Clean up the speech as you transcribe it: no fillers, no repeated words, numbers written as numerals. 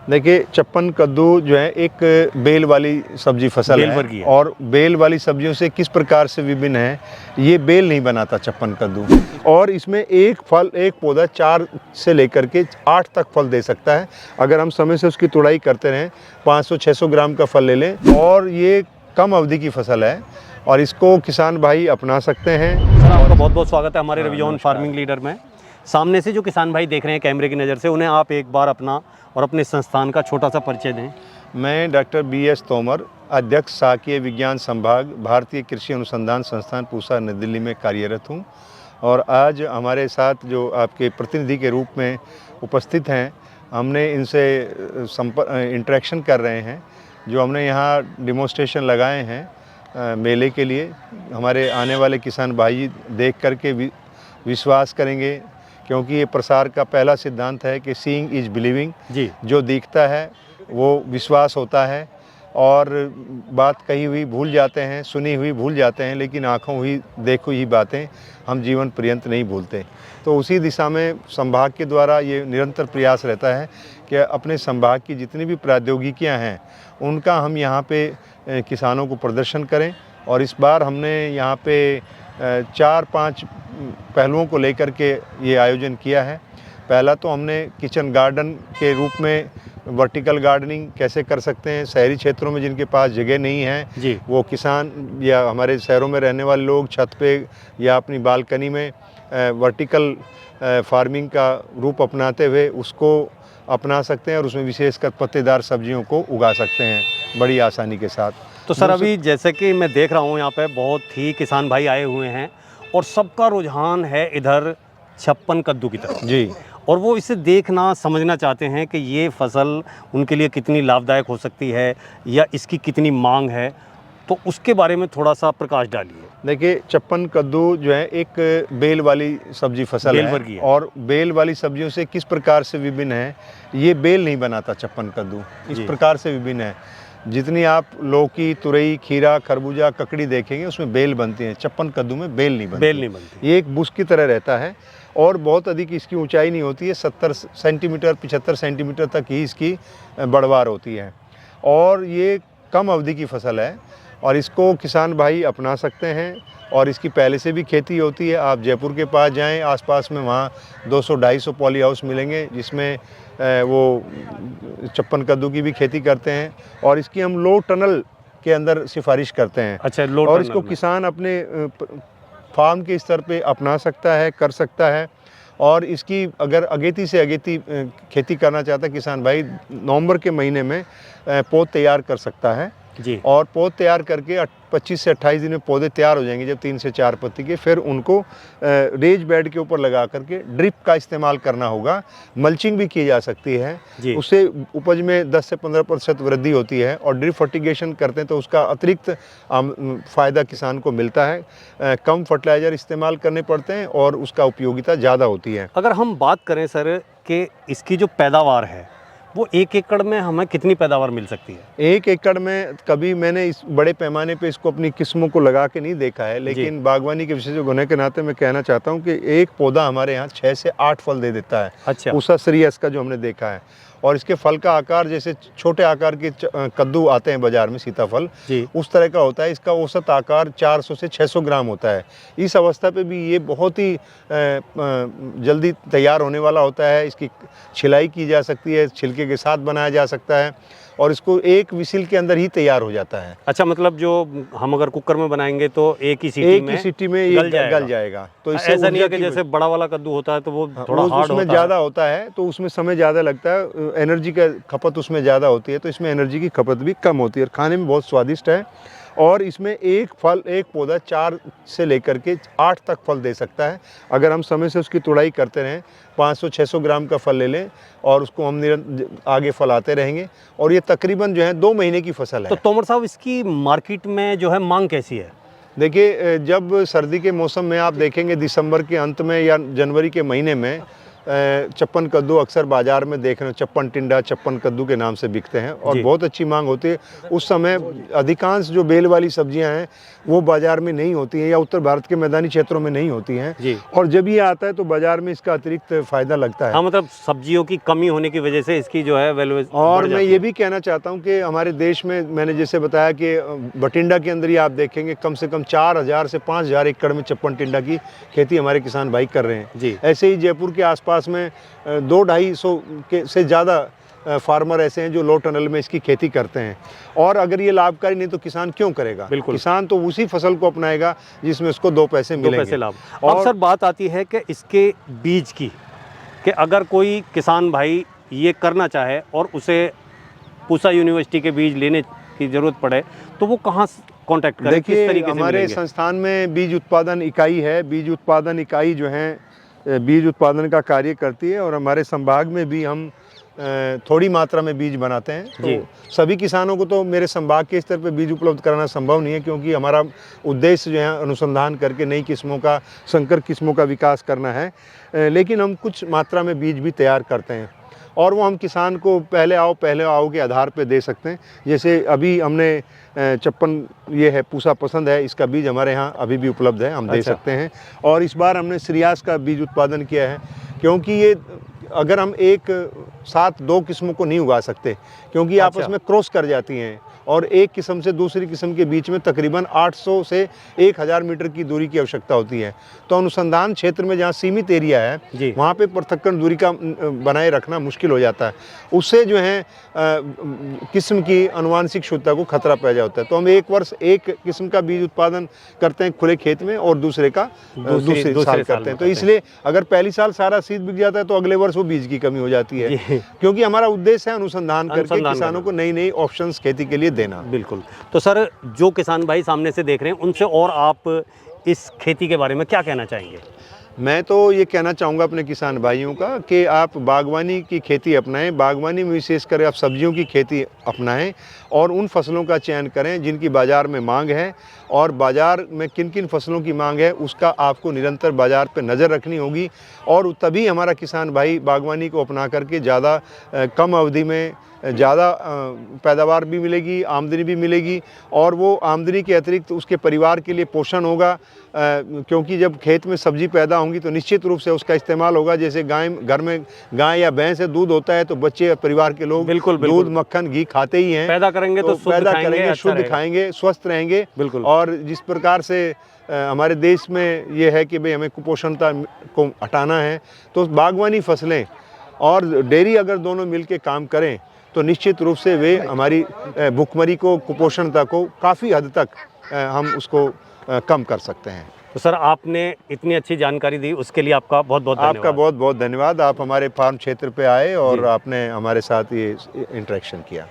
देखिए, चप्पन कद्दू जो है एक बेल वाली सब्जी फसल है और बेल वाली सब्जियों से किस प्रकार से विभिन्न है, ये बेल नहीं बनाता चप्पन कद्दू। और इसमें एक पौधा 4 से लेकर के 8 तक फल दे सकता है अगर हम समय से उसकी तुड़ाई करते रहें। 500-600 ग्राम का फल ले लें और ये कम अवधि की फसल है और इसको किसान भाई अपना सकते हैं। सर, आपका बहुत बहुत स्वागत है हमारे रवि फार्मिंग लीडर में। सामने से जो किसान भाई देख रहे हैं कैमरे की नज़र से, उन्हें आप एक बार अपना और अपने संस्थान का छोटा सा परिचय दें। मैं डॉक्टर BS तोमर, अध्यक्ष शाकीय विज्ञान संभाग, भारतीय कृषि अनुसंधान संस्थान पूसा, नई दिल्ली में कार्यरत हूँ। और आज हमारे साथ जो आपके प्रतिनिधि के रूप में उपस्थित हैं, हमने इनसे इंटरेक्शन कर रहे हैं। जो हमने यहाँ डिमोन्स्ट्रेशन लगाए हैं मेले के लिए, हमारे आने वाले किसान भाई देख करके विश्वास करेंगे, क्योंकि ये प्रसार का पहला सिद्धांत है कि सीइंग इज बिलीविंग जी। जो दिखता है वो विश्वास होता है। और बात कही हुई भूल जाते हैं, सुनी हुई भूल जाते हैं, लेकिन आँखों हुई देखी हुई बातें हम जीवन पर्यंत नहीं भूलते। तो उसी दिशा में संभाग के द्वारा ये निरंतर प्रयास रहता है कि अपने संभाग की जितनी भी प्रौद्योगिकियाँ हैं उनका हम यहाँ पे किसानों को प्रदर्शन करें। और इस बार हमने यहाँ पे 4-5 पहलुओं को लेकर के ये आयोजन किया है। पहला तो हमने किचन गार्डन के रूप में वर्टिकल गार्डनिंग कैसे कर सकते हैं, शहरी क्षेत्रों में जिनके पास जगह नहीं है वो किसान या हमारे शहरों में रहने वाले लोग छत पे या अपनी बालकनी में वर्टिकल फार्मिंग का रूप अपनाते हुए उसको अपना सकते हैं और उसमें विशेषकर पत्तेदार सब्जियों को उगा सकते हैं बड़ी आसानी के साथ। तो सर, अभी जैसे कि मैं देख रहा हूँ यहाँ पे बहुत ही किसान भाई आए हुए हैं और सबका रुझान है इधर छप्पन कद्दू की तरफ जी। और वो इसे देखना समझना चाहते हैं कि ये फसल उनके लिए कितनी लाभदायक हो सकती है या इसकी कितनी मांग है, तो उसके बारे में थोड़ा सा प्रकाश डालिए। देखिए, चप्पन कद्दू जो है एक बेल वाली सब्जी फसल है और बेल वाली सब्जियों से किस प्रकार से विभिन्न है, ये बेल नहीं बनाता चप्पन कद्दू, इस प्रकार से विभिन्न है। जितनी आप लौकी, तुरई, खीरा, खरबूजा, ककड़ी देखेंगे उसमें बेल बनती है, चप्पन कद्दू में बेल नहीं बनती। ये एक बुश की तरह रहता है और बहुत अधिक इसकी ऊंचाई नहीं होती है, 70 सेंटीमीटर 75 सेंटीमीटर तक ही इसकी बढ़वार होती है। और ये कम अवधि की फसल है और इसको किसान भाई अपना सकते हैं। और इसकी पहले से भी खेती होती है। आप जयपुर के पास जाएं, आसपास में वहाँ 200-250 पॉली हाउस मिलेंगे जिसमें वो चप्पन कद्दू की भी खेती करते हैं और इसकी हम लो टनल के अंदर सिफारिश करते हैं। अच्छा, और इसको किसान अपने फार्म के स्तर पे अपना सकता है, कर सकता है। और इसकी अगर अगेती से अगेती खेती करना चाहता है किसान भाई, नवंबर के महीने में पौध तैयार कर सकता है जी। और पौध तैयार करके 25 से 28 दिन में पौधे तैयार हो जाएंगे जब 3 से 4 पत्ती के, फिर उनको रेज बेड के ऊपर लगा करके ड्रिप का इस्तेमाल करना होगा। मल्चिंग भी की जा सकती है, उससे उपज में 10 से 15% वृद्धि होती है। और ड्रिप फर्टिगेशन करते हैं तो उसका अतिरिक्त फ़ायदा किसान को मिलता है। कम फर्टिलाइज़र इस्तेमाल करने पड़ते हैं और उसका उपयोगिता ज़्यादा होती है। अगर हम बात करें सर कि इसकी जो पैदावार है वो 1 एकड़ में हमें कितनी पैदावार मिल सकती है? 1 एकड़ में कभी मैंने इस बड़े पैमाने पे इसको अपनी किस्मों को लगा के नहीं देखा है, लेकिन बागवानी के विशेषज्ञ होने के नाते मैं कहना चाहता हूँ कि एक पौधा हमारे यहाँ 6 से 8 फल दे देता है। अच्छा। पूसा सीरियस का जो हमने देखा है। और इसके फल का आकार जैसे छोटे आकार के कद्दू आते हैं बाजार में, सीताफल, उस तरह का होता है। इसका औसत आकार 400 से 600 ग्राम होता है। इस अवस्था पे भी ये बहुत ही जल्दी तैयार होने वाला होता है। इसकी छिलाई की जा सकती है, छिलके के साथ बनाया जा सकता है और इसको एक विसिल के अंदर ही तैयार हो जाता है। अच्छा, मतलब जो हम अगर कुकर में बनाएंगे तो एक ही सीटी में ये गल जाएगा। तो इससे ऐसा नहीं है कि जैसे बड़ा वाला कद्दू होता है तो वो थोड़ा हार्ड उसमें ज़्यादा होता है, तो उसमें समय ज़्यादा लगता है, एनर्जी का खपत उसमें ज़्यादा होती है, तो इसमें एनर्जी की खपत भी कम होती है और खाने में बहुत स्वादिष्ट है। और इसमें एक पौधा 4 से लेकर के 8 तक फल दे सकता है अगर हम समय से उसकी तुड़ाई करते रहें। 500-600 ग्राम का फल ले लें और उसको हम आगे फलाते रहेंगे और ये तकरीबन जो है 2 महीने की फसल है। तो तोमर साहब, इसकी मार्केट में जो है मांग कैसी है? देखिए, जब सर्दी के मौसम में आप देखेंगे दिसंबर के अंत में या जनवरी के महीने में चप्पन कद्दू अक्सर बाज़ार में देख रहे हो, चप्पन टिंडा, चप्पन कद्दू के नाम से बिकते हैं और जी। बहुत अच्छी मांग होती है। उस समय अधिकांश जो बेल वाली सब्जियां हैं वो बाज़ार में नहीं होती हैं या उत्तर भारत के मैदानी क्षेत्रों में नहीं होती हैं जी। और जब ये आता है तो बाज़ार में इसका अतिरिक्त फ़ायदा लगता है। हाँ, मतलब सब्जियों की कमी होने की वजह से इसकी जो है वैल्यू और मैं ये भी कहना चाहता हूँ कि हमारे देश में मैंने जैसे बताया कि बठिंडा के अंदर ही आप देखेंगे कम से कम 4000 से 5000 एकड़ में चप्पन टिंडा की खेती हमारे किसान भाई कर रहे हैं। जी। ऐसे ही जयपुर के आसपास में 200-250 के से ज़्यादा फार्मर ऐसे हैं जो लो टनल में इसकी खेती करते हैं और अगर ये लाभकारी नहीं तो किसान क्यों करेगा? बिल्कुल। किसान तो उसी फसल को अपनाएगा जिसमें उसको 2 पैसे दो मिलेंगे। पैसे लाभ। और अब सर बात आती है कि इसके बीज की, कि अगर कोई किसान भाई ये करना चाहे और उसे पूसा यूनिवर्सिटी के बीज लेने की ज़रूरत पड़े तो वो कहाँ कांटेक्ट करे, किस देखिए, तरीके से हमारे मिलेंगे? संस्थान में बीज उत्पादन इकाई है। बीज उत्पादन इकाई जो है बीज उत्पादन का कार्य करती है और हमारे संभाग में भी हम थोड़ी मात्रा में बीज बनाते हैं। जी। तो सभी किसानों को तो मेरे संभाग के स्तर पे बीज उपलब्ध कराना संभव नहीं है क्योंकि हमारा उद्देश्य जो है अनुसंधान करके नई किस्मों का, संकर किस्मों का विकास करना है। लेकिन हम कुछ मात्रा में बीज भी तैयार करते हैं और वो हम किसान को पहले आओ के आधार पे दे सकते हैं। जैसे अभी हमने चप्पन ये है पूसा पसंद है, इसका बीज हमारे यहाँ अभी भी उपलब्ध है, हम दे अच्छा। सकते हैं। और इस बार हमने श्रेयास का बीज उत्पादन किया है क्योंकि ये अगर हम एक साथ 2 किस्मों को नहीं उगा सकते क्योंकि आपस अच्छा। में क्रॉस कर जाती हैं और एक किस्म से दूसरी किस्म के बीच में तकरीबन 800 से 1000 मीटर की दूरी की आवश्यकता होती है। तो अनुसंधान क्षेत्र में जहाँ सीमित एरिया है जी। वहाँ पे पृथक्करण दूरी का बनाए रखना मुश्किल हो जाता है। उससे जो है किस्म की आनुवांशिक शुद्धता को खतरा पैदा होता है। तो हम एक वर्ष एक किस्म का बीज उत्पादन करते हैं खुले खेत में और दूसरे का दूसरे साल करते हैं। तो इसलिए अगर पहली साल सारा सीड बिक जाता है तो अगले वर्ष वो बीज की कमी हो जाती है क्योंकि हमारा उद्देश्य है अनुसंधान करके किसानों को नई नई ऑप्शंस खेती के लिए देना। बिल्कुल। तो सर जो किसान भाई सामने से देख रहे हैं उनसे और आप इस खेती के बारे में क्या कहना चाहेंगे? मैं तो ये कहना चाहूँगा अपने किसान भाइयों का कि आप बागवानी की खेती अपनाएं, बागवानी में विशेषकर आप सब्जियों की खेती अपनाएं और उन फसलों का चयन करें जिनकी बाज़ार में मांग है और बाज़ार में किन किन फसलों की मांग है उसका आपको निरंतर बाज़ार पर नज़र रखनी होगी और तभी हमारा किसान भाई बागवानी को अपना करके ज़्यादा कम अवधि में ज़्यादा पैदावार भी मिलेगी, आमदनी भी मिलेगी और वो आमदनी के अतिरिक्त उसके परिवार के लिए पोषण होगा क्योंकि जब खेत में सब्जी पैदा होंगी तो निश्चित रूप से उसका इस्तेमाल होगा। जैसे घर में गाय या भैंस से दूध होता है तो बच्चे परिवार के लोग बिल्कुल, दूध, मक्खन, घी खाते ही हैं। पैदा करेंगे तो पैदा करेंगे, शुद्ध खाएंगे, स्वस्थ रहेंगे। बिल्कुल। और जिस प्रकार से हमारे देश में ये है कि भाई हमें कुपोषणता को हटाना है तो बागवानी फसलें और डेयरी अगर दोनों मिलकर काम करें तो निश्चित रूप से वे हमारी भुखमरी को, कुपोषणता को काफ़ी हद तक हम उसको कम कर सकते हैं। तो सर आपने इतनी अच्छी जानकारी दी उसके लिए आपका बहुत बहुत धन्यवाद। आपका बहुत बहुत धन्यवाद। आप हमारे फार्म क्षेत्र पे आए और आपने हमारे साथ ये इंटरेक्शन किया।